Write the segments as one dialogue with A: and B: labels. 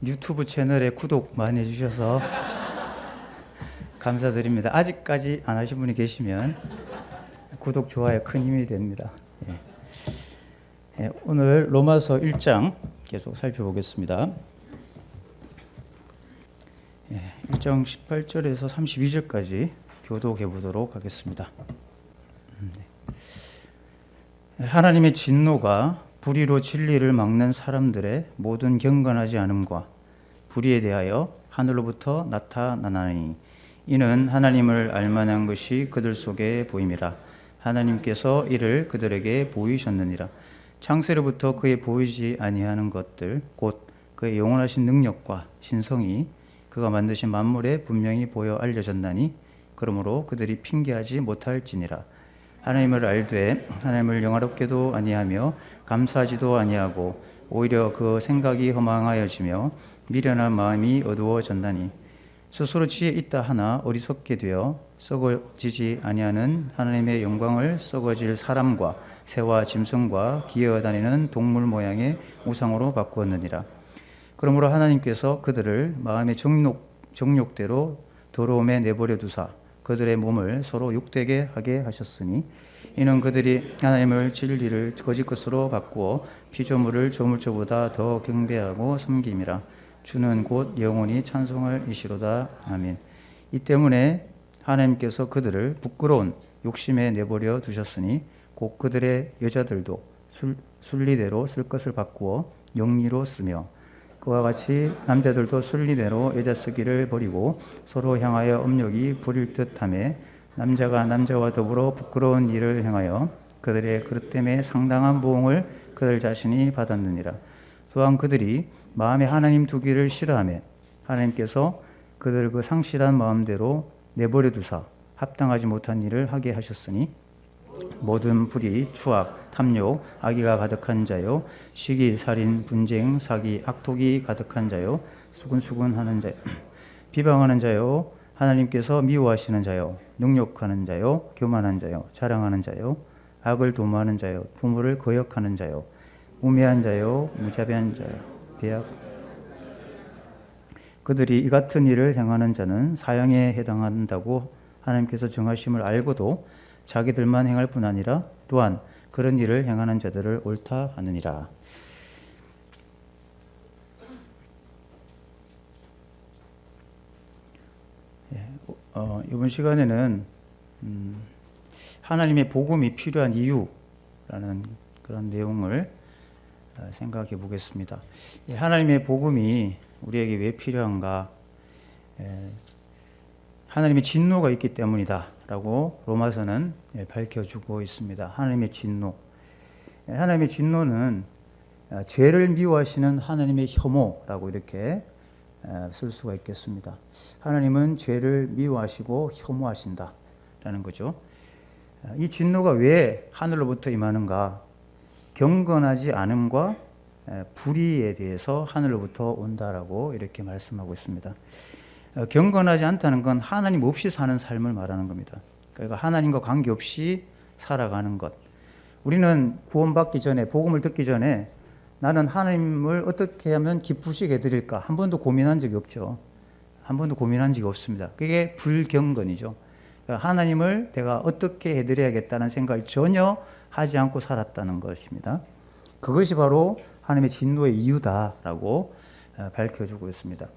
A: 유튜브 채널에 구독 많이 해주셔서 감사드립니다. 아직까지 안 하신 분이 계시면 구독, 좋아요 큰 힘이 됩니다. 오늘 로마서 1장 계속 살펴보겠습니다. 1장 18절에서 32절까지 교독해 보도록 하겠습니다. 하나님의 진노가 불의로 진리를 막는 사람들의 모든 경건하지 않음과 불의에 대하여 하늘로부터 나타나나니 이는 하나님을 알만한 것이 그들 속에 보임이라. 하나님께서 이를 그들에게 보이셨느니라. 창세로부터 그의 보이지 아니하는 것들 곧 그의 영원하신 능력과 신성이 그가 만드신 만물에 분명히 보여 알려졌나니 그러므로 그들이 핑계하지 못할지니라. 하나님을 알되 하나님을 영화롭게도 아니하며 감사하지도 아니하고 오히려 그 생각이 허망하여지며 미련한 마음이 어두워졌나니 스스로 지혜 있다 하나 어리석게 되어 썩어지지 아니하는 하나님의 영광을 썩어질 사람과 새와 짐승과 기어다니는 동물 모양의 우상으로 바꾸었느니라. 그러므로 하나님께서 그들을 마음의 정욕대로 더러움에 내버려 두사 그들의 몸을 서로 욕되게 하게 하셨으니 이는 그들이 하나님을 진리를 거짓 것으로 바꾸어 피조물을 조물주보다 더 경배하고 섬김이라. 주는 곧 영원히 찬송할 이시로다. 아멘. 이 때문에 하나님께서 그들을 부끄러운 욕심에 내버려 두셨으니 곧 그들의 여자들도 순리대로 쓸 것을 바꾸어 영리로 쓰며 그와 같이 남자들도 순리대로 여자 쓰기를 버리고 서로 향하여 업력이 부릴 듯하며 남자가 남자와 더불어 부끄러운 일을 행하여 그들의 그릇 때문에 상당한 보응을 그들 자신이 받았느니라. 또한 그들이 마음에 하나님 두기를 싫어하며 하나님께서 그들을 그 상실한 마음대로 내버려 두사 합당하지 못한 일을 하게 하셨으니 모든 불의, 추악, 탐욕, 악의가 가득한 자요, 시기, 살인, 분쟁, 사기, 악독이 가득한 자요, 수근수근하는 자요, 비방하는 자요, 하나님께서 미워하시는 자요, 능욕하는 자요, 교만한 자요, 자랑하는 자요, 악을 도모하는 자요, 부모를 거역하는 자요, 우매한 자요, 무자비한 자요, 배악. 그들이 이 같은 일을 행하는 자는 사형에 해당한다고 하나님께서 정하심을 알고도 자기들만 행할 뿐 아니라 또한 그런 일을 행하는 자들을 옳다 하느니라. 이번 시간에는 하나님의 복음이 필요한 이유라는 그런 내용을 생각해 보겠습니다. 하나님의 복음이 우리에게 왜 필요한가? 하나님의 진노가 있기 때문이다 라고 로마서는 밝혀주고 있습니다. 하나님의 진노. 하나님의 진노는 죄를 미워하시는 하나님의 혐오라고 이렇게 쓸 수가 있겠습니다. 하나님은 죄를 미워하시고 혐오하신다 라는 거죠. 이 진노가 왜 하늘로부터 임하는가? 경건하지 않음과 불의에 대해서 하늘로부터 온다라고 이렇게 말씀하고 있습니다. 경건하지 않다는 건 하나님 없이 사는 삶을 말하는 겁니다. 그러니까 하나님과 관계없이 살아가는 것. 우리는 구원받기 전에, 복음을 듣기 전에 나는 하나님을 어떻게 하면 기쁘시게 해드릴까 한 번도 고민한 적이 없죠. 한 번도 고민한 적이 없습니다. 그게 불경건이죠. 그러니까 하나님을 내가 어떻게 해드려야겠다는 생각을 전혀 하지 않고 살았다는 것입니다. 그것이 바로 하나님의 진노의 이유다라고 밝혀주고 있습니다.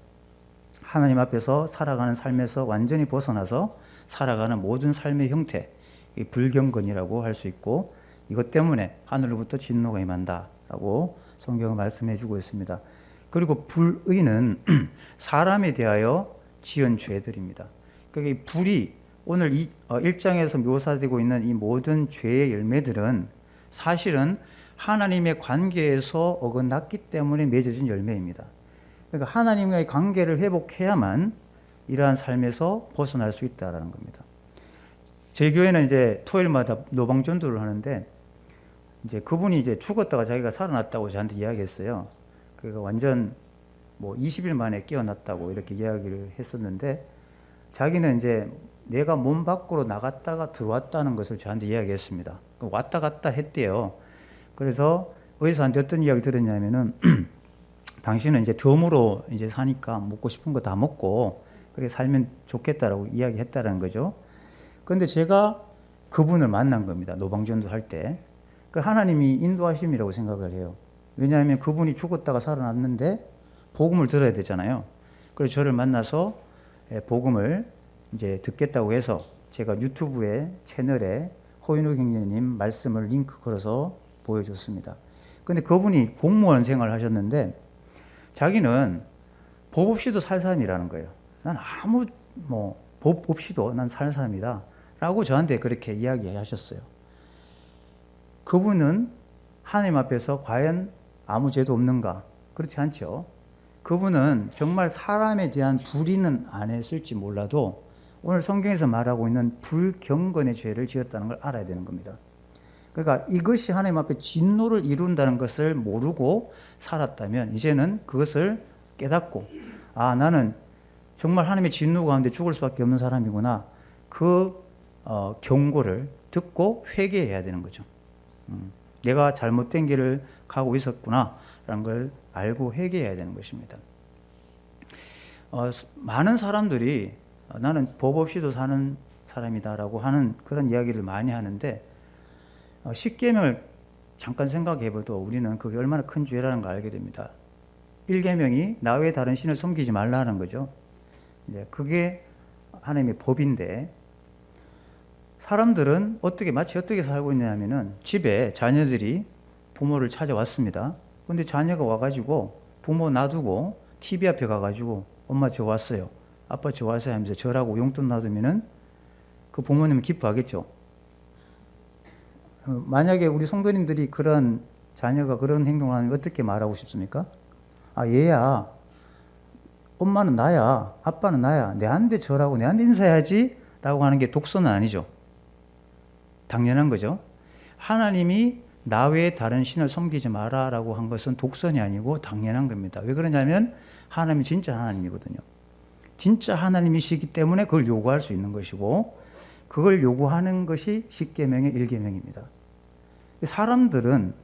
A: 하나님 앞에서 살아가는 삶에서 완전히 벗어나서 살아가는 모든 삶의 형태, 이 불경건이라고 할 수 있고 이것 때문에 하늘로부터 진노가 임한다라고 성경은 말씀해 주고 있습니다. 그리고 불의는 사람에 대하여 지은 죄들입니다. 그러니까 이 불의, 오늘 1장에서 묘사되고 있는 이 모든 죄의 열매들은 사실은 하나님의 관계에서 어긋났기 때문에 맺어진 열매입니다. 그러니까 하나님과의 관계를 회복해야만 이러한 삶에서 벗어날 수 있다는 겁니다. 저희 교회는 이제 토요일마다 노방전도를 하는데 이제 그분이 이제 죽었다가 자기가 살아났다고 저한테 이야기했어요. 그러니까 완전 뭐 20일 만에 깨어났다고 이렇게 이야기를 했었는데 자기는 이제 내가 몸 밖으로 나갔다가 들어왔다는 것을 저한테 이야기했습니다. 왔다 갔다 했대요. 그래서 의사한테 어떤 이야기 들었냐면은 당신은 이제 덤으로 이제 사니까 먹고 싶은 거 다 먹고 그렇게 살면 좋겠다라고 이야기했다라는 거죠. 그런데 제가 그분을 만난 겁니다. 노방전도 할 때. 그 하나님이 인도하심이라고 생각을 해요. 왜냐하면 그분이 죽었다가 살아났는데 복음을 들어야 되잖아요. 그래서 저를 만나서 복음을 이제 듣겠다고 해서 제가 유튜브에 채널에 허인우 경제님 말씀을 링크 걸어서 보여줬습니다. 근데 그분이 공무원 생활을 하셨는데 자기는 법 없이도 살 사람이라는 거예요. 난 아무 법 없이도 난 사는 사람이다 라고 저한테 그렇게 이야기하셨어요. 그분은 하나님 앞에서 과연 아무 죄도 없는가? 그렇지 않죠. 그분은 정말 사람에 대한 불의는 안 했을지 몰라도 오늘 성경에서 말하고 있는 불경건의 죄를 지었다는 걸 알아야 되는 겁니다. 그러니까 이것이 하나님 앞에 진노를 이룬다는 것을 모르고 살았다면 이제는 그것을 깨닫고 나는 정말 하나님의 진노 가운데 죽을 수밖에 없는 사람이구나. 그 경고를 듣고 회개해야 되는 거죠. 내가 잘못된 길을 가고 있었구나 라는 걸 알고 회개해야 되는 것입니다. 많은 사람들이 나는 법 없이도 사는 사람이다라고 하는 그런 이야기를 많이 하는데 십계명을 잠깐 생각해봐도 우리는 그게 얼마나 큰 죄라는 걸 알게 됩니다. 1계명이 나 외에 다른 신을 섬기지 말라는 거죠. 그게 하나님의 법인데 사람들은 마치 어떻게 살고 있냐면은 집에 자녀들이 부모를 찾아왔습니다. 근데 자녀가 와가지고 부모 놔두고 TV 앞에 가가지고 엄마 저 왔어요. 아빠 저 왔어요 하면서 절하고 용돈 놔두면은 그 부모님은 기뻐하겠죠. 만약에 우리 성도님들이 그런 자녀가 그런 행동을 하면 어떻게 말하고 싶습니까? 얘야 엄마는 나야 아빠는 나야 내한테 절하고 내한테 인사해야지 라고 하는 게 독서는 아니죠. 당연한 거죠. 하나님이 나 외에 다른 신을 섬기지 마라 라고 한 것은 독선이 아니고 당연한 겁니다. 왜 그러냐면 하나님이 진짜 하나님이거든요. 진짜 하나님이시기 때문에 그걸 요구할 수 있는 것이고 그걸 요구하는 것이 십계명의 1계명입니다. 사람들은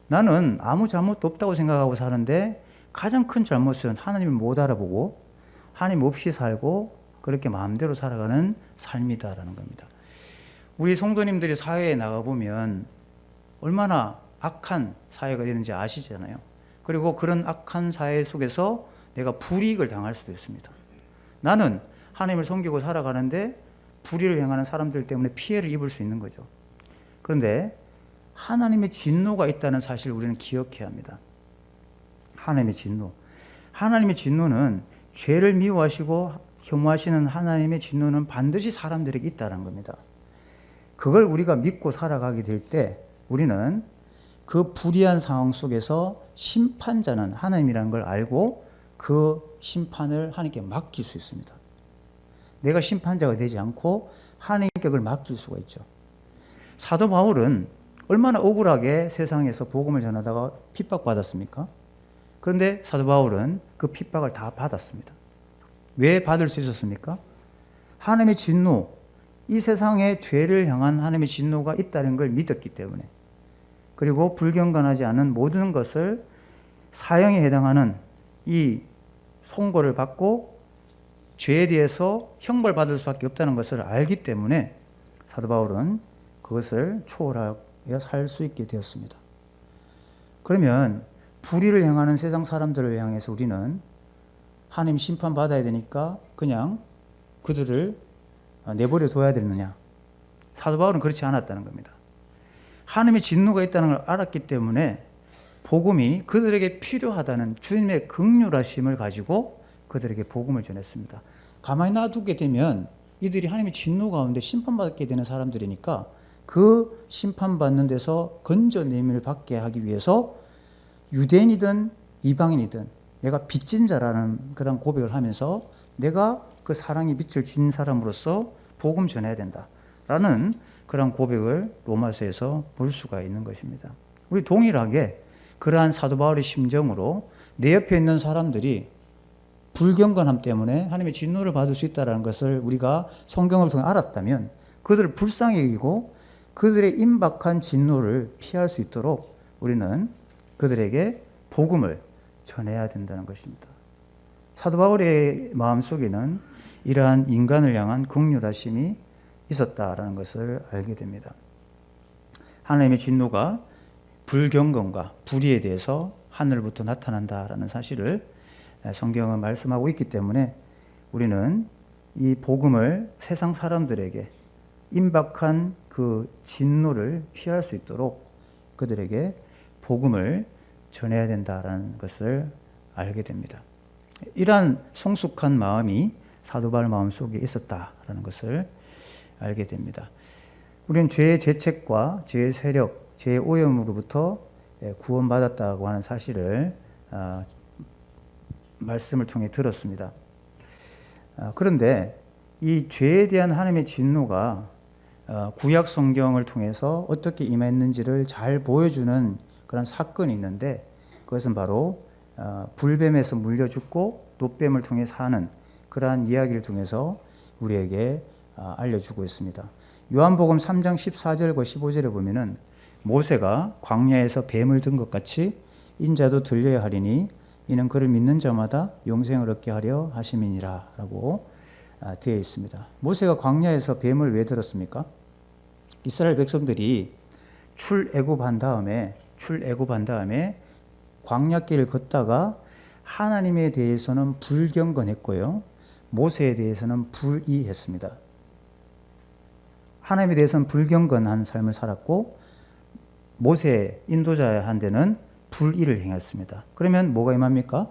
A: 나는 아무 잘못도 없다고 생각하고 사는데 가장 큰 잘못은 하나님을 못 알아보고 하나님 없이 살고 그렇게 마음대로 살아가는 삶이다라는 겁니다. 우리 성도님들이 사회에 나가보면 얼마나 악한 사회가 되는지 아시잖아요. 그리고 그런 악한 사회 속에서 내가 불이익을 당할 수도 있습니다. 나는 하나님을 섬기고 살아가는데 불의를 행하는 사람들 때문에 피해를 입을 수 있는 거죠. 그런데 하나님의 진노가 있다는 사실을 우리는 기억해야 합니다. 하나님의 진노. 하나님의 진노는 죄를 미워하시고 혐오하시는 하나님의 진노는 반드시 사람들에게 있다는 겁니다. 그걸 우리가 믿고 살아가게 될 때 우리는 그 불의한 상황 속에서 심판자는 하나님이라는 걸 알고 그 심판을 하나님께 맡길 수 있습니다. 내가 심판자가 되지 않고 하나님께 그걸 맡길 수가 있죠. 사도 바울은 얼마나 억울하게 세상에서 복음을 전하다가 핍박받았습니까? 그런데 사도 바울은 그 핍박을 다 받았습니다. 왜 받을 수 있었습니까? 하나님의 진노, 이 세상에 죄를 향한 하나님의 진노가 있다는 걸 믿었기 때문에 그리고 불경건하지 않은 모든 것을 사형에 해당하는 이 선고를 받고 죄에 대해서 형벌받을 수밖에 없다는 것을 알기 때문에 사도 바울은 그것을 초월하여 살 수 있게 되었습니다. 그러면 불의를 행하는 세상 사람들을 향해서 우리는 하나님 심판받아야 되니까 그냥 그들을 내버려 둬야 되느냐? 사도 바울은 그렇지 않았다는 겁니다. 하나님의 진노가 있다는 걸 알았기 때문에 복음이 그들에게 필요하다는 주님의 긍휼하심을 가지고 그들에게 복음을 전했습니다. 가만히 놔두게 되면 이들이 하나님의 진노 가운데 심판받게 되는 사람들이니까 그 심판받는 데서 건져냄을 받게 하기 위해서 유대인이든 이방인이든 내가 빚진 자라는 그런 고백을 하면서 내가 그 사랑의 빛을 진 사람으로서 복음 전해야 된다라는 그런 고백을 로마서에서 볼 수가 있는 것입니다. 우리 동일하게 그러한 사도 바울의 심정으로 내 옆에 있는 사람들이 불경건함 때문에 하나님의 진노를 받을 수 있다는 것을 우리가 성경을 통해 알았다면 그들을 불쌍히 여기고 그들의 임박한 진노를 피할 수 있도록 우리는 그들에게 복음을 전해야 된다는 것입니다. 사도 바울의 마음속에는 이러한 인간을 향한 긍휼하심이 있었다라는 것을 알게 됩니다. 하나님의 진노가 불경건과 불의에 대해서 하늘부터 나타난다라는 사실을 성경은 말씀하고 있기 때문에 우리는 이 복음을 세상 사람들에게 임박한 그 진노를 피할 수 있도록 그들에게 복음을 전해야 된다라는 것을 알게 됩니다. 이러한 성숙한 마음이 사도 바울 마음속에 있었다라는 것을 알게 됩니다. 우리는 죄의 죄책과 죄의 세력, 죄의 오염으로부터 구원받았다고 하는 사실을 말씀을 통해 들었습니다. 그런데 이 죄에 대한 하나님의 진노가 구약 성경을 통해서 어떻게 임했는지를 잘 보여주는 그런 사건이 있는데 그것은 바로 불뱀에서 물려 죽고 놋뱀을 통해 사는 그러한 이야기를 통해서 우리에게 알려주고 있습니다. 요한복음 3장 14절과 15절에 보면은 모세가 광야에서 뱀을 든 것 같이 인자도 들려야 하리니 이는 그를 믿는 자마다 영생을 얻게 하려 하심이니라 라고 되어 있습니다. 모세가 광야에서 뱀을 왜 들었습니까? 이스라엘 백성들이 출애굽한 다음에 광야길을 걷다가 하나님에 대해서는 불경건했고요. 모세에 대해서는 불의했습니다. 하나님에 대해서는 불경건한 삶을 살았고 모세 인도자한테는 불의를 행했습니다. 그러면 뭐가 임합니까?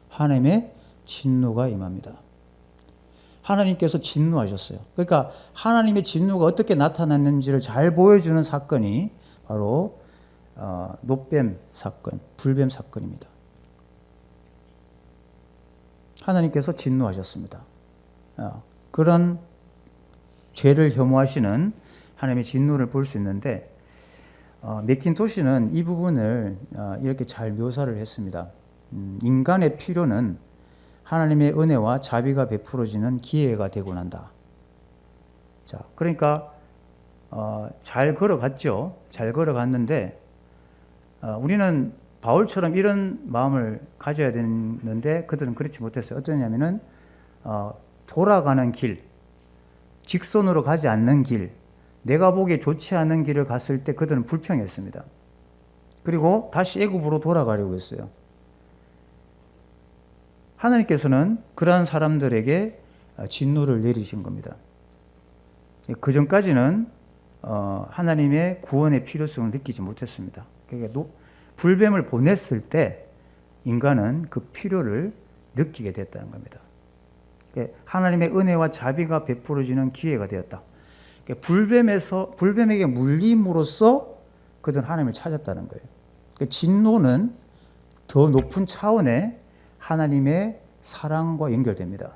A: 하나님의 진노가 임합니다. 하나님께서 진노하셨어요. 그러니까 하나님의 진노가 어떻게 나타났는지를 잘 보여주는 사건이 바로 놋뱀 사건, 불뱀 사건입니다. 하나님께서 진노하셨습니다. 그런 죄를 혐오하시는 하나님의 진노를 볼 수 있는데 맥킨토시는 이 부분을 이렇게 잘 묘사를 했습니다. 인간의 필요는 하나님의 은혜와 자비가 베풀어지는 기회가 되고 난다. 자, 그러니까 잘 걸어갔죠. 잘 걸어갔는데 우리는 바울처럼 이런 마음을 가져야 되는데 그들은 그렇지 못했어요. 어떠냐면은 돌아가는 길, 직선으로 가지 않는 길, 내가 보기에 좋지 않은 길을 갔을 때 그들은 불평했습니다. 그리고 다시 애굽으로 돌아가려고 했어요. 하나님께서는 그러한 사람들에게 진노를 내리신 겁니다. 그 전까지는 하나님의 구원의 필요성을 느끼지 못했습니다. 그러니까 불뱀을 보냈을 때 인간은 그 필요를 느끼게 됐다는 겁니다. 하나님의 은혜와 자비가 베풀어지는 기회가 되었다. 불뱀에게 물림으로써 그들은 하나님을 찾았다는 거예요. 진노는 더 높은 차원의 하나님의 사랑과 연결됩니다.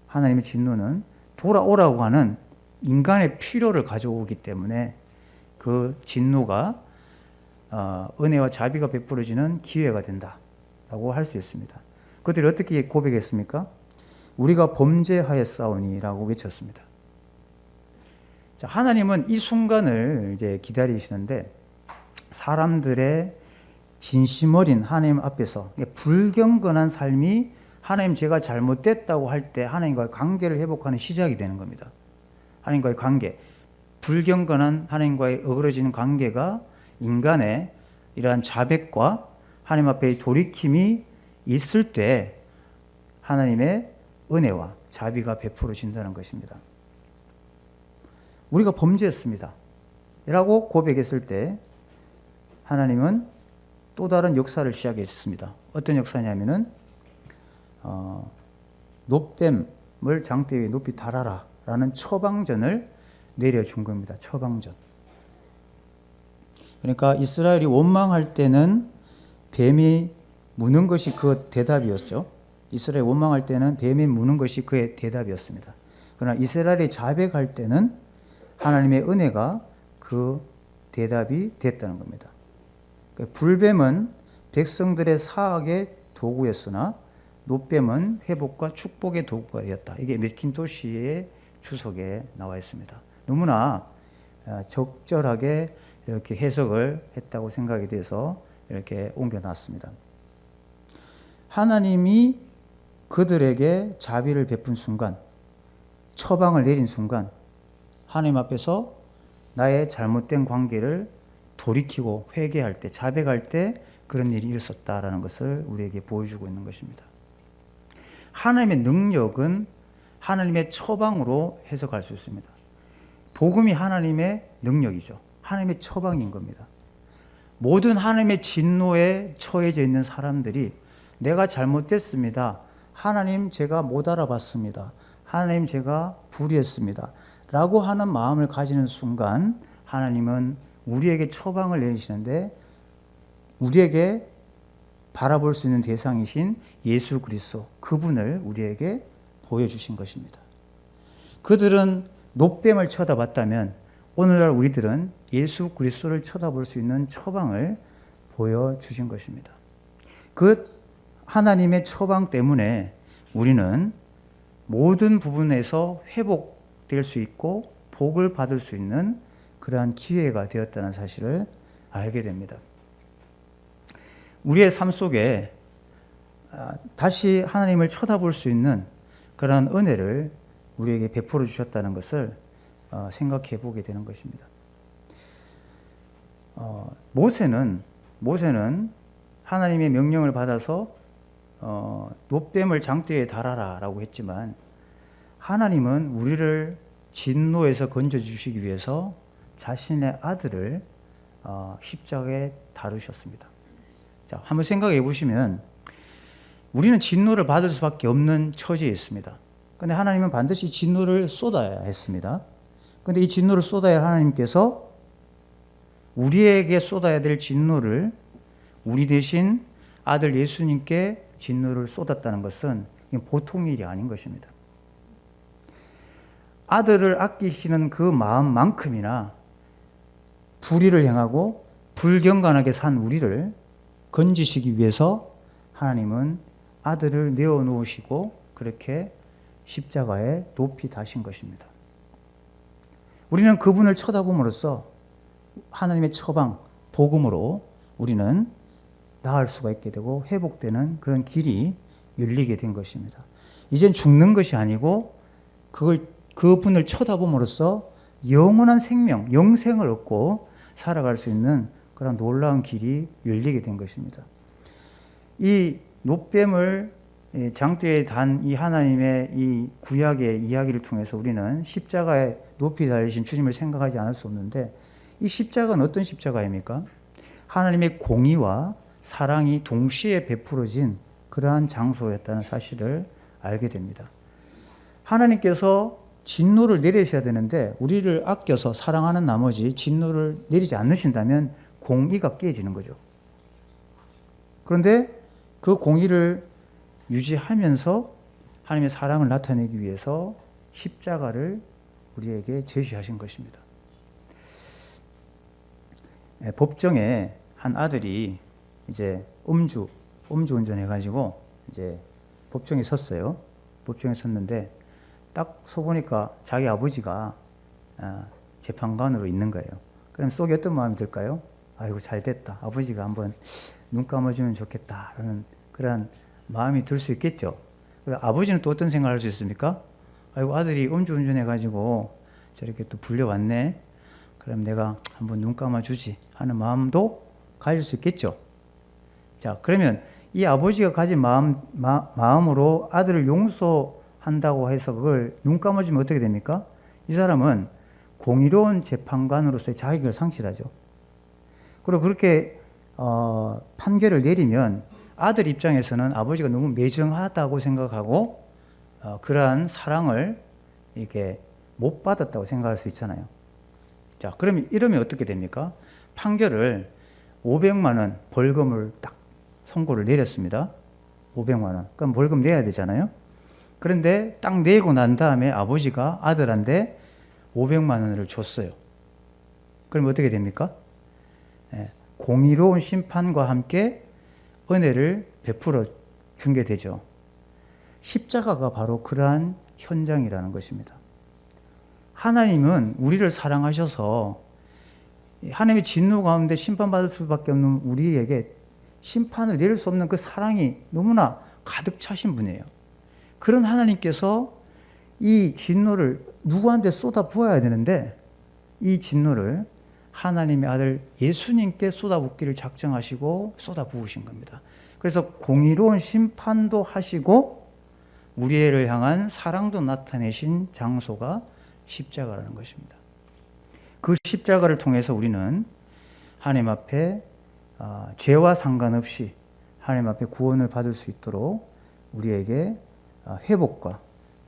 A: 하나님의 진노는 돌아오라고 하는 인간의 필요를 가져오기 때문에 그 진노가 은혜와 자비가 베풀어지는 기회가 된다라고 할 수 있습니다. 그들이 어떻게 고백했습니까? 우리가 범죄하였사오니라고 외쳤습니다. 자, 하나님은 이 순간을 이제 기다리시는데 사람들의 진심 어린 하나님 앞에서 불경건한 삶이 하나님 제가 잘못됐다고 할 때 하나님과의 관계를 회복하는 시작이 되는 겁니다. 하나님과의 관계, 불경건한 하나님과의 어그러지는 관계가 인간의 이러한 자백과 하나님 앞에 돌이킴이 있을 때 하나님의 은혜와 자비가 베풀어진다는 것입니다. 우리가 범죄했습니다 라고 고백했을 때 하나님은 또 다른 역사를 시작했습니다. 어떤 역사냐면은 놋뱀을 장대 위에 높이 달아라 라는 처방전을 내려준 겁니다. 처방전. 그러니까 이스라엘이 원망할 때는 뱀이 무는 것이 그 대답이었죠. 이스라엘이 원망할 때는 뱀이 무는 것이 그의 대답이었습니다. 그러나 이스라엘이 자백할 때는 하나님의 은혜가 그 대답이 됐다는 겁니다. 불뱀은 백성들의 사악의 도구였으나 놋뱀은 회복과 축복의 도구가 되었다. 이게 맥킨토시의 주석에 나와 있습니다. 너무나 적절하게 이렇게 해석을 했다고 생각이 돼서 이렇게 옮겨놨습니다. 하나님이 그들에게 자비를 베푼 순간, 처방을 내린 순간 하나님 앞에서 나의 잘못된 관계를 돌이키고 회개할 때, 자백할 때 그런 일이 있었다라는 것을 우리에게 보여주고 있는 것입니다. 하나님의 능력은 하나님의 처방으로 해석할 수 있습니다. 복음이 하나님의 능력이죠. 하나님의 처방인 겁니다. 모든 하나님의 진노에 처해져 있는 사람들이 내가 잘못됐습니다. 하나님 제가 못 알아봤습니다. 하나님 제가 불의했습니다. 라고 하는 마음을 가지는 순간 하나님은 우리에게 처방을 내리시는데 우리에게 바라볼 수 있는 대상이신 예수 그리스도 그분을 우리에게 보여주신 것입니다. 그들은 놋뱀을 쳐다봤다면 오늘날 우리들은 예수 그리스도를 쳐다볼 수 있는 처방을 보여주신 것입니다. 그 하나님의 처방 때문에 우리는 모든 부분에서 회복될 수 있고 복을 받을 수 있는 그러한 기회가 되었다는 사실을 알게 됩니다. 우리의 삶 속에 다시 하나님을 쳐다볼 수 있는 그러한 은혜를 우리에게 베풀어 주셨다는 것을 생각해 보게 되는 것입니다. 모세는 하나님의 명령을 받아서 놋뱀을 장대에 달아라 라고 했지만 하나님은 우리를 진노에서 건져주시기 위해서 자신의 아들을 십자가에 다루셨습니다. 자, 한번 생각해 보시면 우리는 진노를 받을 수밖에 없는 처지에 있습니다. 그런데 하나님은 반드시 진노를 쏟아야 했습니다. 그런데 이 진노를 쏟아야 할 하나님께서 우리에게 쏟아야 될 진노를 우리 대신 아들 예수님께 진노를 쏟았다는 것은 보통 일이 아닌 것입니다. 아들을 아끼시는 그 마음만큼이나 불의를 행하고 불경건하게 산 우리를 건지시기 위해서 하나님은 아들을 내어놓으시고 그렇게 십자가에 높이 다신 것입니다. 우리는 그분을 쳐다봄으로써 하나님의 처방, 복음으로 우리는 나을 수가 있게 되고 회복되는 그런 길이 열리게 된 것입니다. 이젠 죽는 것이 아니고 그분을 쳐다봄으로써 영원한 생명, 영생을 얻고 살아갈 수 있는 그런 놀라운 길이 열리게 된 것입니다. 이 놋뱀을 장대에 단 이 하나님의 이 구약의 이야기를 통해서 우리는 십자가에 높이 달리신 주님을 생각하지 않을 수 없는데 이 십자가는 어떤 십자가입니까? 하나님의 공의와 사랑이 동시에 베풀어진 그러한 장소였다는 사실을 알게 됩니다. 하나님께서 진노를 내리셔야 되는데 우리를 아껴서 사랑하는 나머지 진노를 내리지 않으신다면 공의가 깨지는 거죠. 그런데 그 공의를 유지하면서 하나님의 사랑을 나타내기 위해서 십자가를 우리에게 제시하신 것입니다. 법정에 한 아들이 이제 음주 운전해가지고 이제 법정에 섰어요. 법정에 섰는데 딱 서보니까 자기 아버지가 재판관으로 있는 거예요. 그럼 속에 어떤 마음이 들까요? 아이고 잘 됐다. 아버지가 한번 눈 감아주면 좋겠다. 라는 그런 마음이 들 수 있겠죠. 아버지는 또 어떤 생각을 할 수 있습니까? 아이고 아들이 음주운전해가지고 저렇게 또 불려왔네. 그럼 내가 한번 눈 감아주지 하는 마음도 가질 수 있겠죠. 자, 그러면 이 아버지가 가진 마음으로 아들을 용서한다고 해서 그걸 눈 감아주면 어떻게 됩니까? 이 사람은 공의로운 재판관으로서의 자격을 상실하죠. 그리고 그렇게 판결을 내리면 아들 입장에서는 아버지가 너무 매정하다고 생각하고 그러한 사랑을 이렇게 못 받았다고 생각할 수 있잖아요. 자, 그러면 이러면 어떻게 됩니까? 판결을 500만 원 벌금을 딱 선고를 내렸습니다. 500만 원. 그럼 벌금 내야 되잖아요. 그런데 딱 내고 난 다음에 아버지가 아들한테 500만 원을 줬어요. 그럼 어떻게 됩니까? 공의로운 심판과 함께 은혜를 베풀어 준 게 되죠. 십자가가 바로 그러한 현장이라는 것입니다. 하나님은 우리를 사랑하셔서 하나님의 진노 가운데 심판받을 수밖에 없는 우리에게 심판을 내릴 수 없는 그 사랑이 너무나 가득 차신 분이에요. 그런 하나님께서 이 진노를 누구한테 쏟아 부어야 되는데 이 진노를 하나님의 아들 예수님께 쏟아붓기를 작정하시고 쏟아부으신 겁니다. 그래서 공의로운 심판도 하시고 우리를 향한 사랑도 나타내신 장소가 십자가라는 것입니다. 그 십자가를 통해서 우리는 하나님 앞에 죄와 상관없이 하나님 앞에 구원을 받을 수 있도록 우리에게 회복과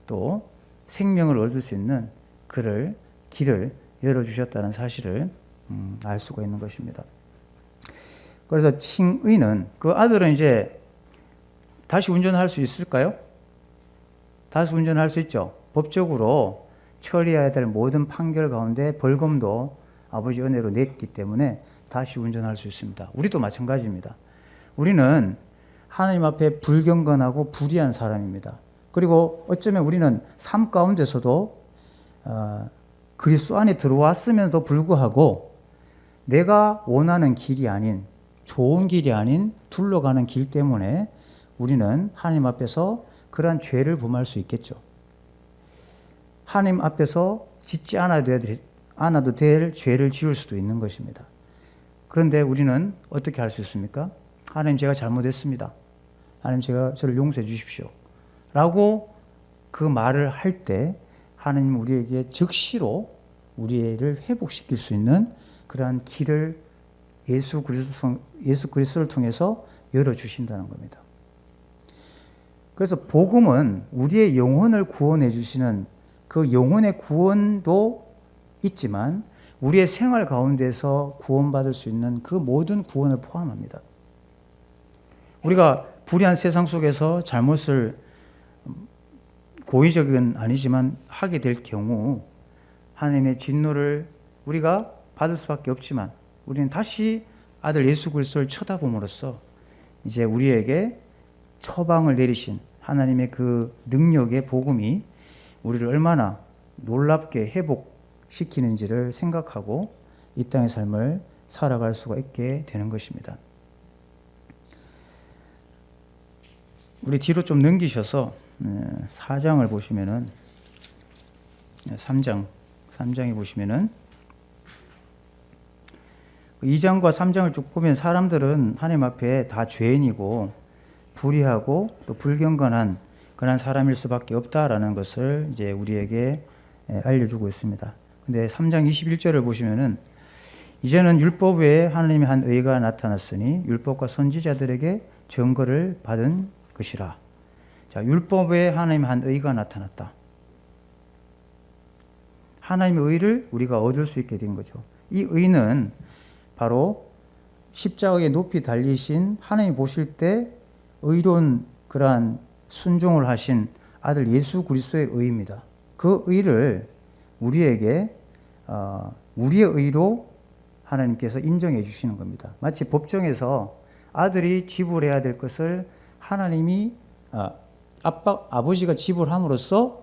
A: 또 생명을 얻을 수 있는 길을 열어주셨다는 사실을 알 수가 있는 것입니다. 그래서 칭의는 그 아들은 이제 다시 운전할 수 있을까요? 다시 운전할 수 있죠. 법적으로 처리해야 될 모든 판결 가운데 벌금도 아버지 은혜로 냈기 때문에 다시 운전할 수 있습니다. 우리도 마찬가지입니다. 우리는 하나님 앞에 불경건하고 불의한 사람입니다. 그리고 어쩌면 우리는 삶 가운데서도 그리스도 안에 들어왔음에도 불구하고 내가 원하는 길이 아닌 좋은 길이 아닌 둘러가는 길 때문에 우리는 하나님 앞에서 그러한 죄를 범할 수 있겠죠. 하나님 앞에서 짓지 않아도 될 죄를 지을 수도 있는 것입니다. 그런데 우리는 어떻게 할 수 있습니까? 하나님 제가 잘못했습니다. 하나님 제가 저를 용서해 주십시오. 라고 그 말을 할 때 하나님 우리에게 즉시로 우리를 회복시킬 수 있는 그러한 길을 예수 그리스도를 통해서 열어주신다는 겁니다. 그래서 복음은 우리의 영혼을 구원해 주시는 그 영혼의 구원도 있지만 우리의 생활 가운데서 구원받을 수 있는 그 모든 구원을 포함합니다. 우리가 불의한 세상 속에서 잘못을 고의적은 아니지만 하게 될 경우 하나님의 진노를 우리가 받을 수밖에 없지만 우리는 다시 아들 예수 그리스도를 쳐다봄으로써 이제 우리에게 처방을 내리신 하나님의 그 능력의 복음이 우리를 얼마나 놀랍게 회복시키는지를 생각하고 이 땅의 삶을 살아갈 수가 있게 되는 것입니다. 우리 뒤로 좀 넘기셔서 4장을 보시면은 3장에 보시면은 2장과 3장을 쭉 보면 사람들은 하나님 앞에 다 죄인이고 불의하고 또 불경건한 그런 사람일 수밖에 없다라는 것을 이제 우리에게 알려주고 있습니다. 근데 3장 21절을 보시면은 이제는 율법 외에 하나님의 한 의가 나타났으니 율법과 선지자들에게 증거를 받은 것이라. 자, 율법 외에 하나님의 한 의가 나타났다. 하나님의 의를 우리가 얻을 수 있게 된 거죠. 이 의는 바로 십자가에 높이 달리신 하나님 보실 때 의로운 그러한 순종을 하신 아들 예수 그리스도의 의입니다. 그 의를 우리에게 우리의 의로 하나님께서 인정해 주시는 겁니다. 마치 법정에서 아들이 지불해야 될 것을 하나님이 아버지가 지불함으로써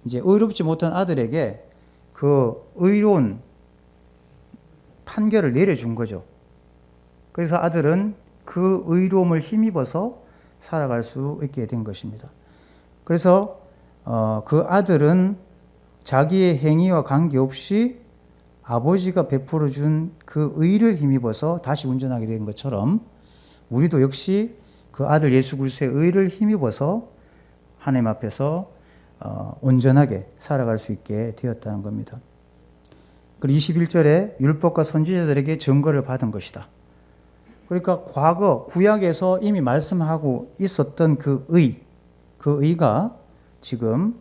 A: 이제 의롭지 못한 아들에게 그 의로운 판결을 내려준 거죠. 그래서 아들은 그 의로움을 힘입어서 살아갈 수 있게 된 것입니다. 그래서 그 아들은 자기의 행위와 관계없이 아버지가 베풀어 준 그 의를 힘입어서 다시 운전하게 된 것처럼 우리도 역시 그 아들 예수 그리스도의 의를 힘입어서 하나님 앞에서 온전하게 살아갈 수 있게 되었다는 겁니다. 그리고 21절에 율법과 선지자들에게 증거를 받은 것이다. 그러니까 과거 구약에서 이미 말씀하고 있었던 그 의가 지금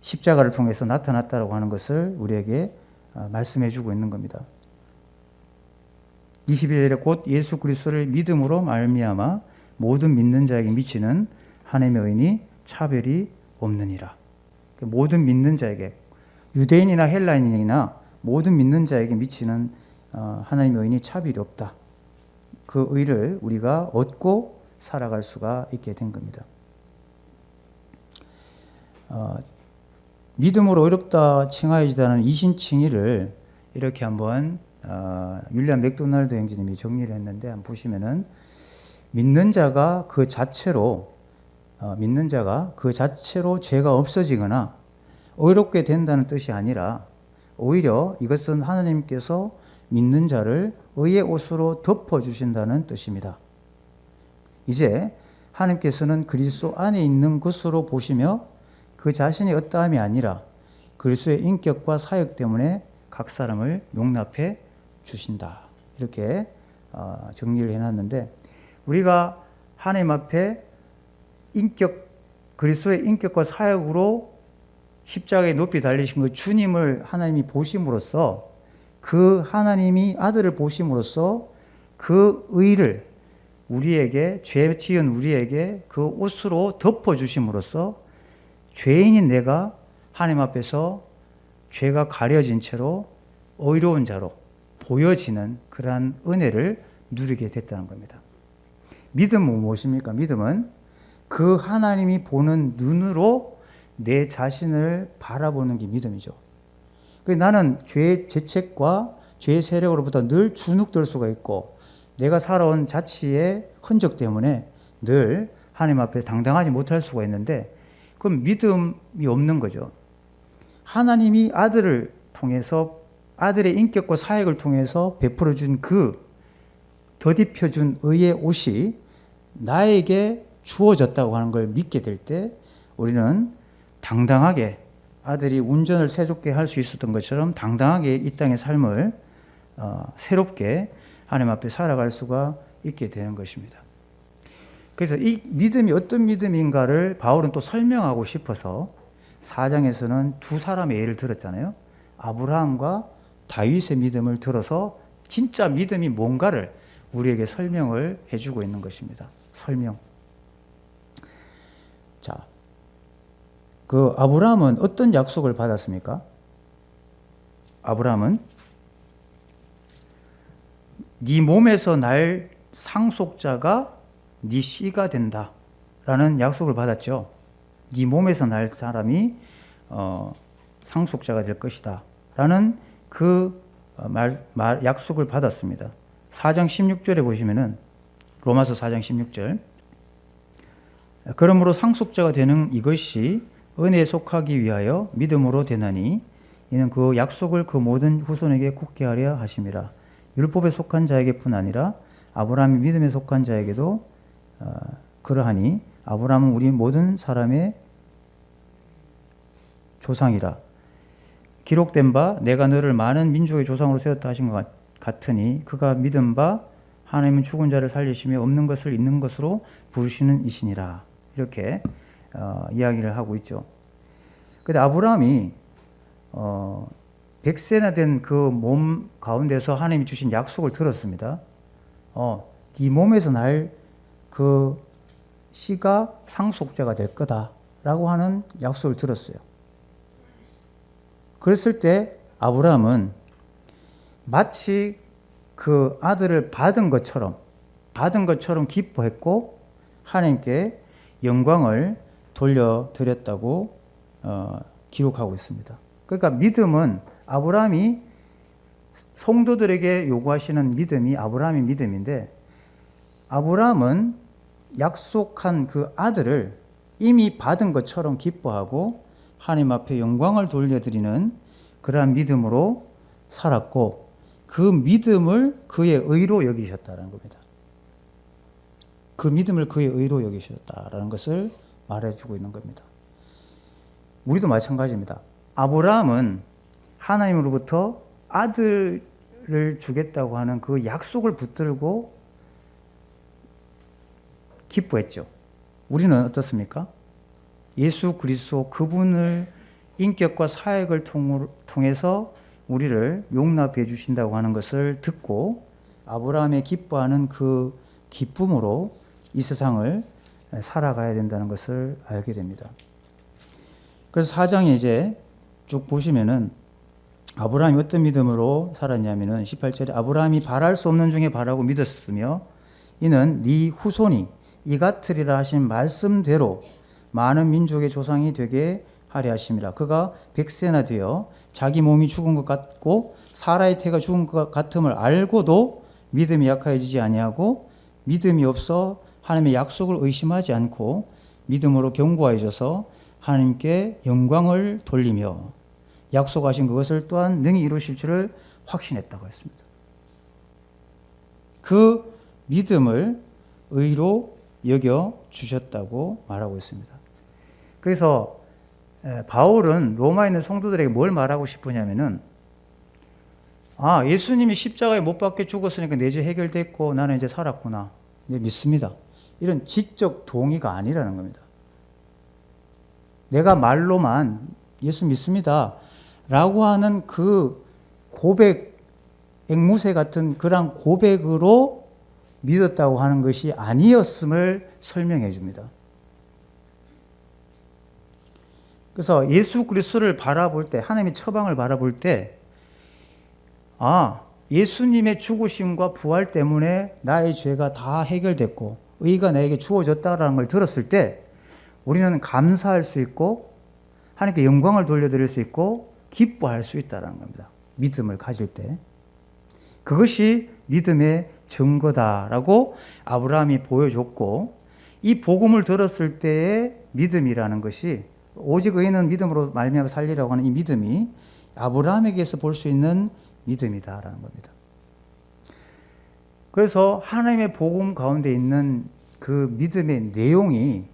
A: 십자가를 통해서 나타났다고 하는 것을 우리에게 말씀해 주고 있는 겁니다. 22절에 곧 예수 그리스도를 믿음으로 말미암아 모든 믿는 자에게 미치는 하나님의 의니 차별이 없느니라. 모든 믿는 자에게 유대인이나 헬라인이나 모든 믿는 자에게 미치는 하나님의 의니 차별이 없다. 그 의를 우리가 얻고 살아갈 수가 있게 된 겁니다. 믿음으로 의롭다 칭하여지다는 이신칭의를 이렇게 한번 윌리엄 맥도날드 형제님이 정리를 했는데 한번 보시면은 믿는 자가 그 자체로 죄가 없어지거나 의롭게 된다는 뜻이 아니라 오히려 이것은 하나님께서 믿는 자를 의의 옷으로 덮어주신다는 뜻입니다. 이제 하나님께서는 그리스도 안에 있는 것으로 보시며 그 자신이 어떠함이 아니라 그리스도의 인격과 사역 때문에 각 사람을 용납해 주신다. 이렇게 정리를 해놨는데, 우리가 하나님 앞에 그리스도의 인격과 사역으로 십자가에 높이 달리신 그 주님을 하나님이 보심으로써, 그 하나님이 아들을 보심으로써 그 의를 우리에게, 죄 지은 우리에게 그 옷으로 덮어주심으로써 죄인인 내가 하나님 앞에서 죄가 가려진 채로 의로운 자로 보여지는 그러한 은혜를 누리게 됐다는 겁니다. 믿음은 무엇입니까? 믿음은 그 하나님이 보는 눈으로 내 자신을 바라보는 게 믿음이죠. 나는 죄의 죄책과 죄의 세력으로부터 늘 주눅들 수가 있고, 내가 살아온 자취의 흔적 때문에 늘 하나님 앞에 당당하지 못할 수가 있는데, 그럼 믿음이 없는 거죠. 하나님이 아들을 통해서, 아들의 인격과 사역을 통해서 베풀어 준 그 더딥혀 준 의의 옷이 나에게 주어졌다고 하는 걸 믿게 될 때, 우리는 당당하게, 아들이 운전을 새롭게 할 수 있었던 것처럼 당당하게 이 땅의 삶을 새롭게 하나님 앞에 살아갈 수가 있게 되는 것입니다. 그래서 이 믿음이 어떤 믿음인가를 바울은 또 설명하고 싶어서 4장에서는 두 사람의 예를 들었잖아요. 아브라함과 다윗의 믿음을 들어서 진짜 믿음이 뭔가를 우리에게 설명을 해주고 있는 것입니다. 설명. 자, 그 아브라함은 어떤 약속을 받았습니까? 아브라함은 네 몸에서 날 상속자가 네 씨가 된다 라는 약속을 받았죠. 네 몸에서 날 사람이 상속자가 될 것이다 라는 그 약속을 받았습니다. 4장 16절에 보시면은, 로마서 4장 16절, 그러므로 상속자가 되는 이것이 은혜에 속하기 위하여 믿음으로 되나니 이는 그 약속을 그 모든 후손에게 굳게 하려 하심이라. 율법에 속한 자에게뿐 아니라 아브라함이 믿음에 속한 자에게도 그러하니 아브라함은 우리 모든 사람의 조상이라. 기록된 바 내가 너를 많은 민족의 조상으로 세웠다 하신 것 같으니 그가 믿은 바 하나님은 죽은 자를 살리시며 없는 것을 있는 것으로 부르시는 이시니라. 이렇게 이야기를 하고 있죠. 근데 아브라함이 100세나 된 그 몸 가운데서 하나님이 주신 약속을 들었습니다. 네 몸에서 날 그 씨가 상속자가 될 거다라고 하는 약속을 들었어요. 그랬을 때 아브라함은 마치 그 아들을 받은 것처럼 기뻐했고 하나님께 영광을 돌려드렸다고 기록하고 있습니다. 그러니까 믿음은, 아브라함이 성도들에게 요구하시는 믿음이 아브라함의 믿음인데, 아브라함은 약속한 그 아들을 이미 받은 것처럼 기뻐하고 하나님 앞에 영광을 돌려드리는 그러한 믿음으로 살았고, 그 믿음을 그의 의로 여기셨다는 겁니다. 그 믿음을 그의 의로 여기셨다라는 것을 말해주고 있는 겁니다. 우리도 마찬가지입니다. 아브라함은 하나님으로부터 아들을 주겠다고 하는 그 약속을 붙들고 기뻐했죠. 우리는 어떻습니까? 예수 그리스도 그분을 인격과 사역을 통해서 우리를 용납해 주신다고 하는 것을 듣고 아브라함의 기뻐하는 그 기쁨으로 이 세상을 살아가야 된다는 것을 알게 됩니다. 그래서 4장에 이제 쭉 보시면은 아브라함이 어떤 믿음으로 살았냐면은 18절에 아브라함이 바랄 수 없는 중에 바라고 믿었으며 이는 네 후손이 이 같으리라 하신 말씀대로 많은 민족의 조상이 되게 하려 하심이라. 그가 100세나 되어 자기 몸이 죽은 것 같고 사라의 태가 죽은 것 같음을 알고도 믿음이 약하여지지 아니하고 믿음이 없어 하나님의 약속을 의심하지 않고 믿음으로 견고해져서 하나님께 영광을 돌리며 약속하신 그것을 또한 능히 이루실 줄을 확신했다고 했습니다. 그 믿음을 의로 여겨 주셨다고 말하고 있습니다. 그래서 바울은 로마에 있는 성도들에게 뭘 말하고 싶으냐면은, 예수님이 십자가에 못 박혀 죽었으니까 내 죄 해결됐고 나는 이제 살았구나, 네, 믿습니다. 이런 지적 동의가 아니라는 겁니다. 내가 말로만 예수 믿습니다 라고 하는 그 고백, 앵무새 같은 그런 고백으로 믿었다고 하는 것이 아니었음을 설명해 줍니다. 그래서 예수 그리스도를 바라볼 때, 하나님의 처방을 바라볼 때, 예수님의 죽으심과 부활 때문에 나의 죄가 다 해결됐고 의가 나에게 주어졌다라는 걸 들었을 때 우리는 감사할 수 있고 하나님께 영광을 돌려드릴 수 있고 기뻐할 수 있다는 겁니다. 믿음을 가질 때. 그것이 믿음의 증거다라고 아브라함이 보여줬고, 이 복음을 들었을 때의 믿음이라는 것이, 오직 의인은 믿음으로 말미암아 살리라고 하는 이 믿음이 아브라함에게서 볼 수 있는 믿음이다라는 겁니다. 그래서 하나님의 복음 가운데 있는 그 믿음의 내용이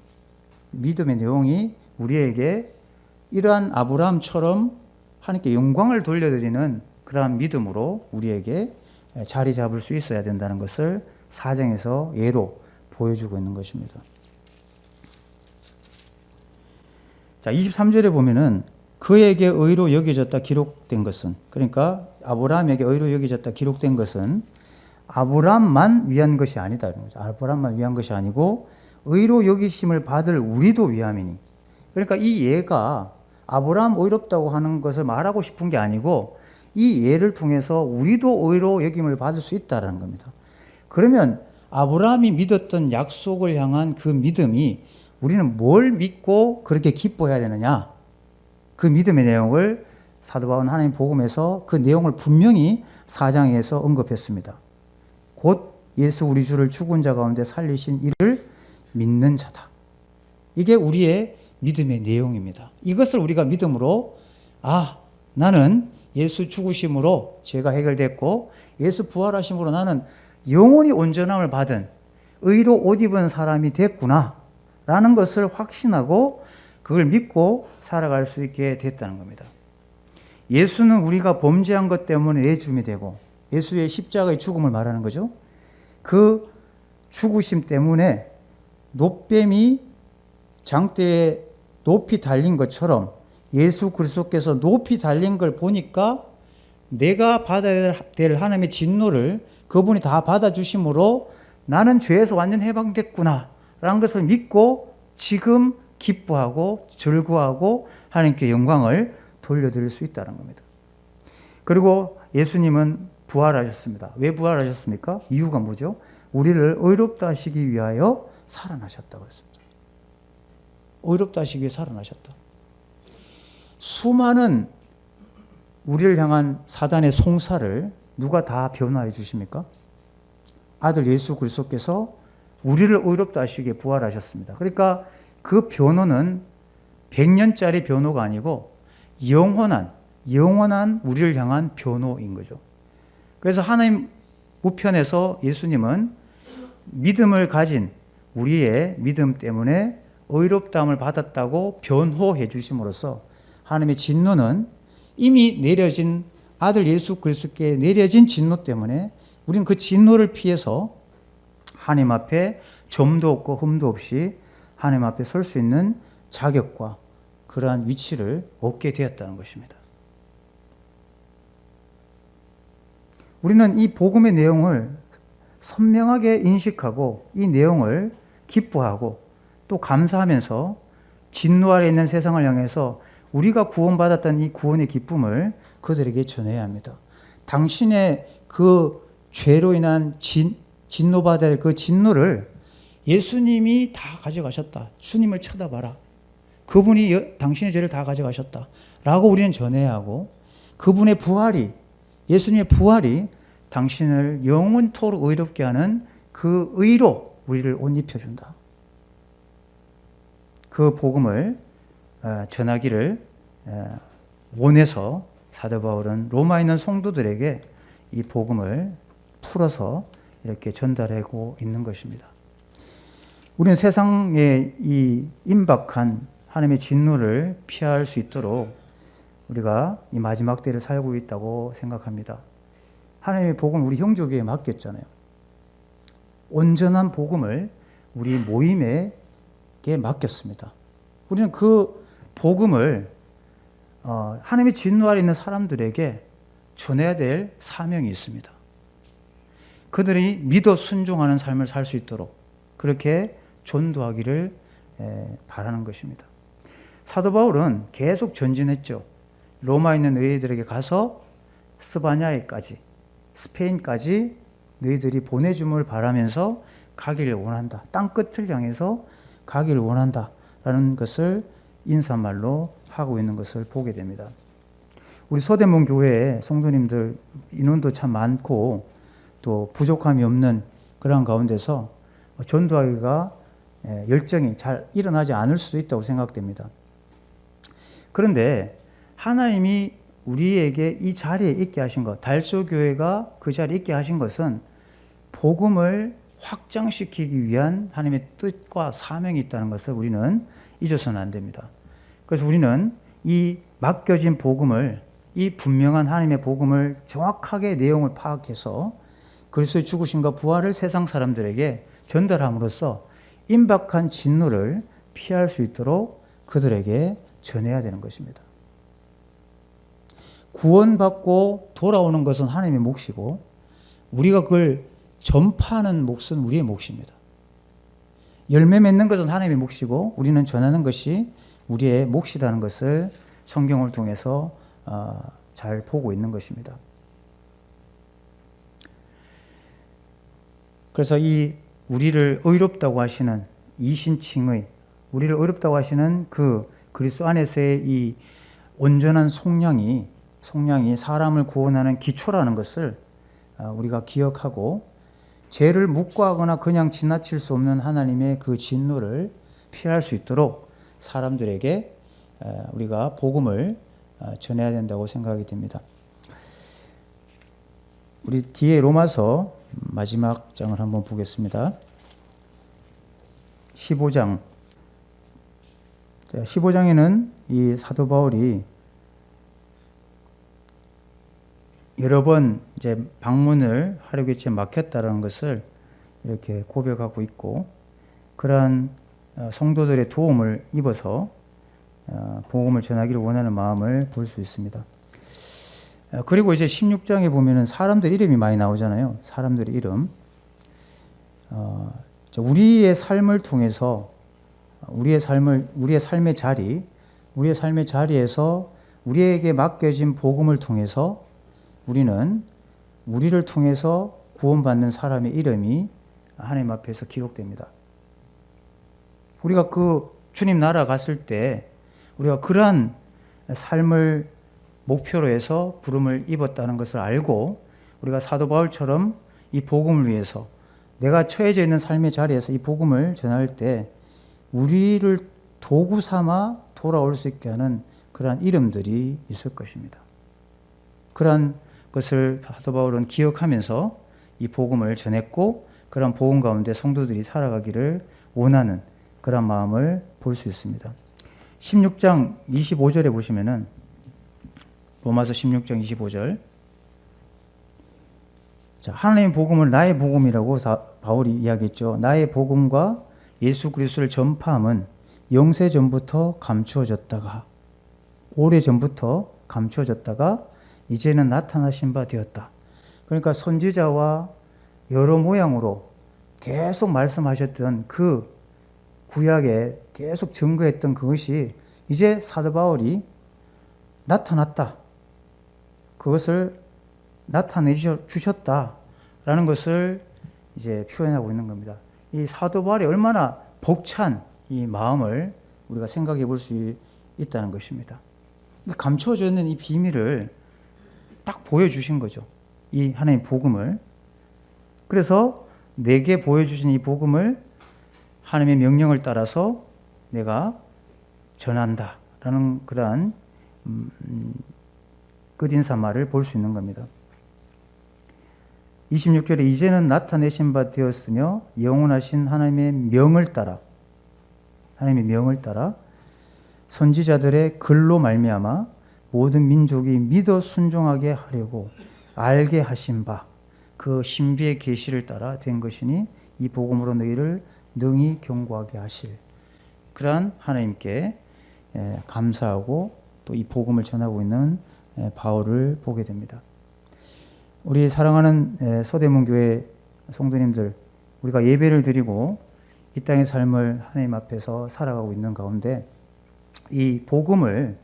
A: 우리에게 이러한 아브라함처럼 하나님께 영광을 돌려드리는 그러한 믿음으로 우리에게 자리 잡을 수 있어야 된다는 것을 4장에서 예로 보여주고 있는 것입니다. 자, 23절에 보면은 그에게 의로 여겨졌다 기록된 것은, 그러니까 아브라함에게 의로 여겨졌다 기록된 것은 아브라함만 위한 것이 아니다. 아브라함만 위한 것이 아니고 의로 여기심을 받을 우리도 위함이니. 그러니까 이 예가 아브라함 의롭다고 하는 것을 말하고 싶은 게 아니고 이 예를 통해서 우리도 의로 여김을 받을 수 있다는 겁니다. 그러면 아브라함이 믿었던 약속을 향한 그 믿음이, 우리는 뭘 믿고 그렇게 기뻐해야 되느냐? 그 믿음의 내용을 사도 바울은 하나님 복음에서 그 내용을 분명히 4장에서 언급했습니다. 곧 예수 우리 주를 죽은 자 가운데 살리신 이를 믿는 자다. 이게 우리의 믿음의 내용입니다. 이것을 우리가 믿음으로, 나는 예수 죽으심으로 죄가 해결됐고 예수 부활하심으로 나는 영원히 온전함을 받은 의로 옷 입은 사람이 됐구나 라는 것을 확신하고 그걸 믿고 살아갈 수 있게 됐다는 겁니다. 예수는 우리가 범죄한 것 때문에 내줌이 되고, 예수의 십자가의 죽음을 말하는 거죠. 그 죽으심 때문에 놋뱀이 장대에 높이 달린 것처럼 예수 그리스도께서 높이 달린 걸 보니까 내가 받아야 될 하나님의 진노를 그분이 다 받아주심으로 나는 죄에서 완전 해방됐구나 라는 것을 믿고 지금 기뻐하고 즐거워하고 하나님께 영광을 돌려드릴 수 있다는 겁니다. 그리고 예수님은 부활하셨습니다. 왜 부활하셨습니까? 이유가 뭐죠? 우리를 의롭다 하시기 위하여 살아나셨다고 했습니다. 의롭다 하시기 위해 살아나셨다. 수많은 우리를 향한 사단의 송사를 누가 다 변화해 주십니까? 아들 예수 그리스도께서 우리를 의롭다 하시기 위해 부활하셨습니다. 그러니까 그 변호는 100년짜리 변호가 아니고 영원한 우리를 향한 변호인 거죠. 그래서 하나님 우편에서 예수님은 믿음을 가진 우리의 믿음 때문에 의롭다함을 받았다고 변호해 주심으로써 하나님의 진노는 이미 내려진 아들 예수 그리스도께 내려진 진노 때문에 우리는 그 진노를 피해서 하나님 앞에 점도 없고 흠도 없이 하나님 앞에 설 수 있는 자격과 그러한 위치를 얻게 되었다는 것입니다. 우리는 이 복음의 내용을 선명하게 인식하고 이 내용을 기뻐하고 또 감사하면서 진노 아래 있는 세상을 향해서 우리가 구원받았던 이 구원의 기쁨을 그들에게 전해야 합니다. 당신의 그 죄로 인한 진노받아야 할 그 진노를 예수님이 다 가져가셨다. 주님을 쳐다봐라. 그분이 당신의 죄를 다 가져가셨다. 라고 우리는 전해야 하고, 그분의 부활이, 예수님의 부활이 당신을 영원토록 의롭게 하는 그 의로 우리를 옷 입혀준다. 그 복음을 전하기를 원해서 사도 바울은 로마에 있는 성도들에게 이 복음을 풀어서 이렇게 전달하고 있는 것입니다. 우리는 세상의 이 임박한 하나님의 진노를 피할 수 있도록 우리가 이 마지막 때를 살고 있다고 생각합니다. 하나님의 복음 우리 형제교회에 맡겼잖아요. 온전한 복음을 우리 모임에게 맡겼습니다. 우리는 그 복음을 하나님의 진노 아래 있는 사람들에게 전해야 될 사명이 있습니다. 그들이 믿어 순종하는 삶을 살 수 있도록 그렇게 전도하기를 바라는 것입니다. 사도 바울은 계속 전진했죠. 로마에 있는 너희들에게 가서 스바냐에까지, 스페인까지 너희들이 보내줌을 바라면서 가기를 원한다. 땅끝을 향해서 가기를 원한다. 라는 것을 인사말로 하고 있는 것을 보게 됩니다. 우리 서대문 교회에 성도님들 인원도 참 많고 또 부족함이 없는 그런 가운데서 전도하기가 열정이 잘 일어나지 않을 수도 있다고 생각됩니다. 그런데 하나님이 우리에게 이 자리에 있게 하신 것, 달서교회가 그 자리에 있게 하신 것은 복음을 확장시키기 위한 하나님의 뜻과 사명이 있다는 것을 우리는 잊어서는 안 됩니다. 그래서 우리는 이 맡겨진 복음을, 이 분명한 하나님의 복음을 정확하게 내용을 파악해서 그리스도의 죽으심과 부활을 세상 사람들에게 전달함으로써 임박한 진노를 피할 수 있도록 그들에게 전해야 되는 것입니다. 구원받고 돌아오는 것은 하나님의 몫이고 우리가 그걸 전파하는 몫은 우리의 몫입니다. 열매 맺는 것은 하나님의 몫이고 우리는 전하는 것이 우리의 몫이라는 것을 성경을 통해서 잘 보고 있는 것입니다. 그래서 이 우리를 의롭다고 하시는 이신칭의, 우리를 의롭다고 하시는 그 그리스도 안에서의 이 온전한 속량이 사람을 구원하는 기초라는 것을 우리가 기억하고 죄를 묵과하거나 그냥 지나칠 수 없는 하나님의 그 진노를 피할 수 있도록 사람들에게 우리가 복음을 전해야 된다고 생각이 됩니다. 우리 뒤에 로마서 마지막 장을 한번 보겠습니다. 15장. 15장에는 이 사도 바울이 여러 번 이제 방문을 하려고 했지만 막혔다는 것을 이렇게 고백하고 있고 그러한 성도들의 도움을 입어서 복음을 전하기를 원하는 마음을 볼 수 있습니다. 그리고 이제 16장에 보면은 사람들 이름이 많이 나오잖아요. 사람들의 이름. 우리의 삶을 통해서 우리의 삶의 자리에서 우리에게 맡겨진 복음을 통해서 우리는 우리를 통해서 구원받는 사람의 이름이 하나님 앞에서 기록됩니다. 우리가 그 주님 나라 갔을 때 우리가 그러한 삶을 목표로 해서 부름을 입었다는 것을 알고 우리가 사도 바울처럼 이 복음을 위해서 내가 처해져 있는 삶의 자리에서 이 복음을 전할 때 우리를 도구 삼아 돌아올 수 있게 하는 그러한 이름들이 있을 것입니다. 그러한 것을 사도 바울은 기억하면서 이 복음을 전했고 그런 복음 가운데 성도들이 살아가기를 원하는 그런 마음을 볼 수 있습니다. 16장 25절에 보시면은 로마서 16장 25절. 자, 하나님의 복음을 나의 복음이라고 바울이 이야기했죠. 나의 복음과 예수 그리스도를 전파함은 영세 전부터 감추어졌다가 오래 전부터 감추어졌다가 이제는 나타나신 바 되었다. 그러니까 선지자와 여러 모양으로 계속 말씀하셨던 그 구약에 계속 증거했던 그것이 이제 사도 바울이 나타났다. 그것을 나타내 주셨다라는 것을 이제 표현하고 있는 겁니다. 이 사도 바울이 얼마나 벅찬 이 마음을 우리가 생각해 볼 수 있다는 것입니다. 감춰져 있는 이 비밀을 딱 보여주신 거죠. 이 하나님의 복음을. 그래서 내게 보여주신 이 복음을 하나님의 명령을 따라서 내가 전한다라는 그러한 끝인사말을 볼 수 있는 겁니다. 26절에 이제는 나타내신 바 되었으며 영원하신 하나님의 명을 따라 선지자들의 글로 말미암아 모든 민족이 믿어 순종하게 하려고 알게 하신 바 그 신비의 계시를 따라 된 것이니 이 복음으로 너희를 능히 경고하게 하실 그러한 하나님께 감사하고 또 이 복음을 전하고 있는 바울을 보게 됩니다. 우리 사랑하는 서대문 교회 성도님들, 우리가 예배를 드리고 이 땅의 삶을 하나님 앞에서 살아가고 있는 가운데 이 복음을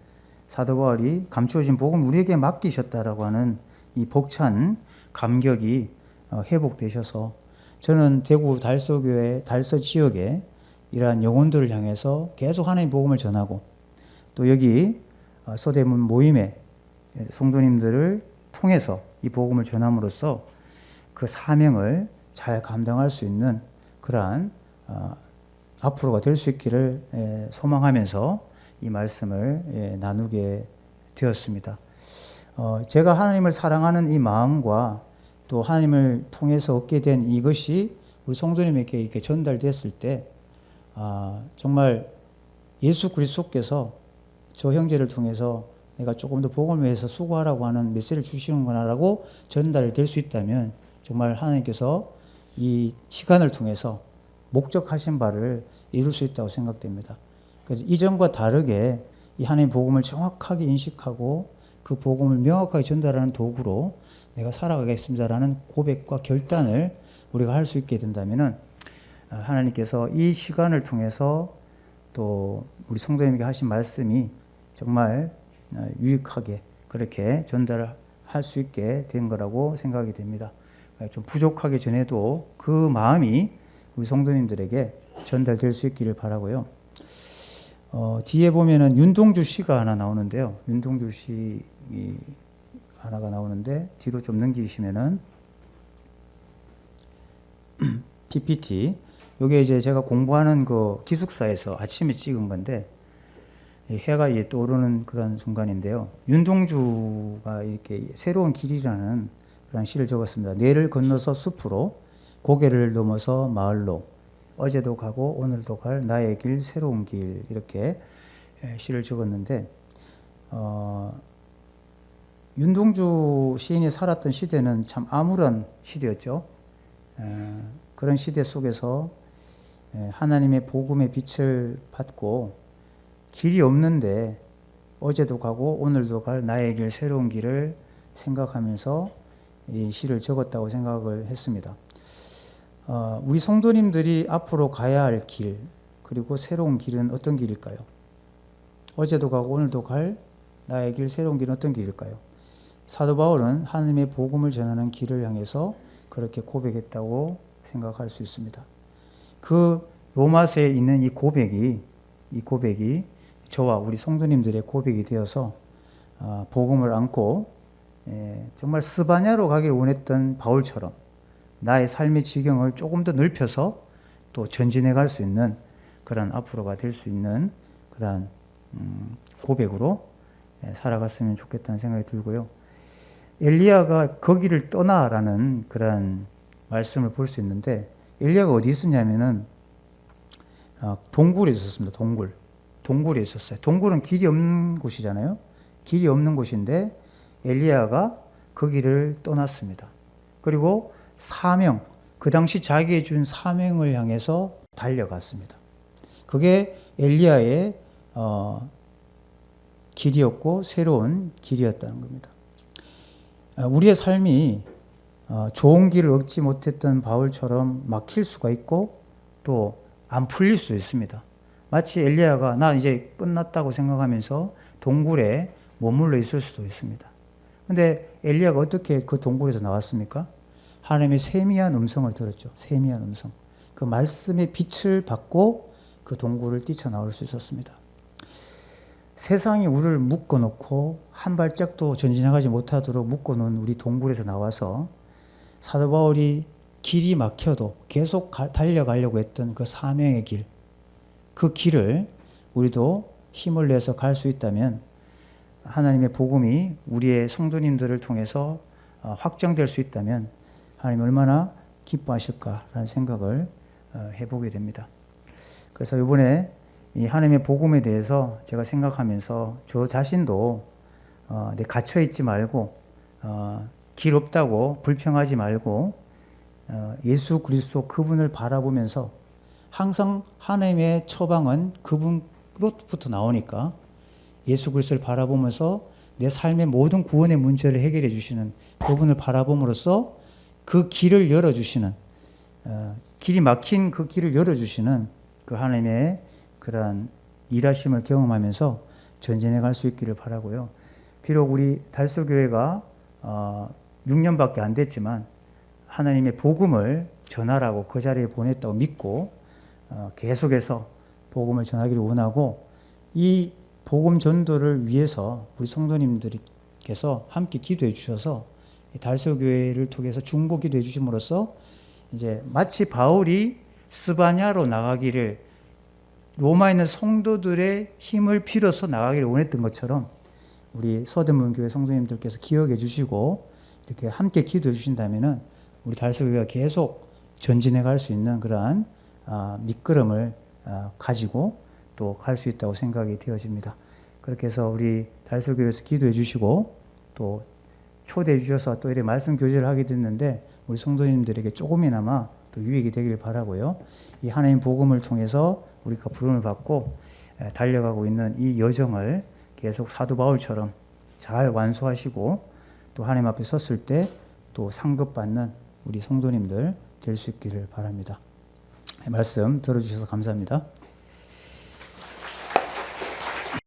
A: 사도 바울이 감추어진 복음을 우리에게 맡기셨다라고 하는 이 벅찬 감격이 회복되셔서 저는 대구 달서교회 달서 지역에 이러한 영혼들을 향해서 계속 하나님의 복음을 전하고 또 여기 서대문 모임의 성도님들을 통해서 이 복음을 전함으로써 그 사명을 잘 감당할 수 있는 그러한 앞으로가 될 수 있기를 소망하면서 이 말씀을 나누게 되었습니다. 제가 하나님을 사랑하는 이 마음과 또 하나님을 통해서 얻게 된 이것이 우리 성도님에게 이렇게 전달됐을 때 정말 예수 그리스도께서 저 형제를 통해서 내가 조금 더 복음을 위해서 수고하라고 하는 메시지를 주시는구나라고 전달될 수 있다면 정말 하나님께서 이 시간을 통해서 목적하신 바를 이룰 수 있다고 생각됩니다. 그래서 이전과 다르게 이 하나님의 복음을 정확하게 인식하고 그 복음을 명확하게 전달하는 도구로 내가 살아가겠습니다라는 고백과 결단을 우리가 할 수 있게 된다면 하나님께서 이 시간을 통해서 또 우리 성도님에게 하신 말씀이 정말 유익하게 그렇게 전달할 수 있게 된 거라고 생각이 됩니다. 좀 부족하게 전해도 그 마음이 우리 성도님들에게 전달될 수 있기를 바라고요. 뒤에 보면은 윤동주 씨가 하나 나오는데요. 윤동주 씨 하나가 나오는데 뒤로 좀 넘기시면은 PPT 요게 이제 제가 공부하는 그 기숙사에서 아침에 찍은 건데 해가 떠오르는 그런 순간인데요. 윤동주가 이렇게 새로운 길이라는 그런 시를 적었습니다. 내를 건너서 숲으로 고개를 넘어서 마을로 어제도 가고 오늘도 갈 나의 길 새로운 길 이렇게 시를 적었는데 윤동주 시인이 살았던 시대는 참 암울한 시대였죠. 그런 시대 속에서 하나님의 복음의 빛을 받고 길이 없는데 어제도 가고 오늘도 갈 나의 길 새로운 길을 생각하면서 이 시를 적었다고 생각을 했습니다. 우리 성도님들이 앞으로 가야 할 길, 그리고 새로운 길은 어떤 길일까요? 어제도 가고 오늘도 갈 나의 길, 새로운 길은 어떤 길일까요? 사도 바울은 하나님의 복음을 전하는 길을 향해서 그렇게 고백했다고 생각할 수 있습니다. 그 로마서에 있는 이 고백이 저와 우리 성도님들의 고백이 되어서 복음을 안고 정말 스바냐로 가기를 원했던 바울처럼 나의 삶의 지경을 조금 더 넓혀서 또 전진해 갈 수 있는 그런 앞으로가 될 수 있는 그런 고백으로 살아갔으면 좋겠다는 생각이 들고요. 엘리야가 거기를 떠나라는 그런 말씀을 볼 수 있는데 엘리야가 어디 있었냐면은 동굴에 있었습니다. 동굴에 있었어요. 동굴은 길이 없는 곳이잖아요. 길이 없는 곳인데 엘리야가 거기를 떠났습니다. 그리고 사명, 그 당시 자기에 준 사명을 향해서 달려갔습니다. 그게 엘리야의 길이었고 새로운 길이었다는 겁니다. 우리의 삶이 좋은 길을 얻지 못했던 바울처럼 막힐 수가 있고 또 안 풀릴 수도 있습니다. 마치 엘리야가 나 이제 끝났다고 생각하면서 동굴에 머물러 있을 수도 있습니다. 그런데 엘리야가 어떻게 그 동굴에서 나왔습니까? 하나님의 세미한 음성을 들었죠. 세미한 음성. 그 말씀의 빛을 받고 그 동굴을 뛰쳐나올 수 있었습니다. 세상이 우리를 묶어놓고 한 발짝도 전진하지 못하도록 묶어놓은 우리 동굴에서 나와서 사도 바울이 길이 막혀도 계속 달려가려고 했던 그 사명의 길, 그 길을 우리도 힘을 내서 갈 수 있다면 하나님의 복음이 우리의 성도님들을 통해서 확장될 수 있다면 하나님 얼마나 기뻐하실까라는 생각을 해보게 됩니다. 그래서 이번에 이 하나님의 복음에 대해서 제가 생각하면서 저 자신도 내 갇혀 있지 말고 길 없다고 불평하지 말고 예수 그리스도 그분을 바라보면서 항상 하나님의 처방은 그분으로부터 나오니까 예수 그리스도를 바라보면서 내 삶의 모든 구원의 문제를 해결해 주시는 그분을 바라봄으로써 그 길을 열어주시는 길이 막힌 그 길을 열어주시는 그 하나님의 그러한 일하심을 경험하면서 전진해 갈 수 있기를 바라고요. 비록 우리 달서교회가 6년밖에 안 됐지만 하나님의 복음을 전하라고 그 자리에 보냈다고 믿고 계속해서 복음을 전하기를 원하고 이 복음 전도를 위해서 우리 성도님들께서 함께 기도해 주셔서 달서교회를 통해서 중보 기도해 주심으로써 이제 마치 바울이 스바냐로 나가기를 로마에 있는 성도들의 힘을 빌어서 나가기를 원했던 것처럼 우리 서대문교회 성도님들께서 기억해 주시고 이렇게 함께 기도해 주신다면은 우리 달서교회가 계속 전진해 갈 수 있는 그러한 밑거름을 가지고 또 갈 수 있다고 생각이 되어집니다. 그렇게 해서 우리 달서교회에서 기도해 주시고 또 초대해 주셔서 또 이렇게 말씀 교제를 하게 됐는데 우리 성도님들에게 조금이나마 또 유익이 되길 바라고요. 이 하나님 복음을 통해서 우리가 부름을 받고 달려가고 있는 이 여정을 계속 사도 바울처럼 잘 완수하시고 또 하나님 앞에 섰을 때 또 상급받는 우리 성도님들 될 수 있기를 바랍니다. 말씀 들어주셔서 감사합니다.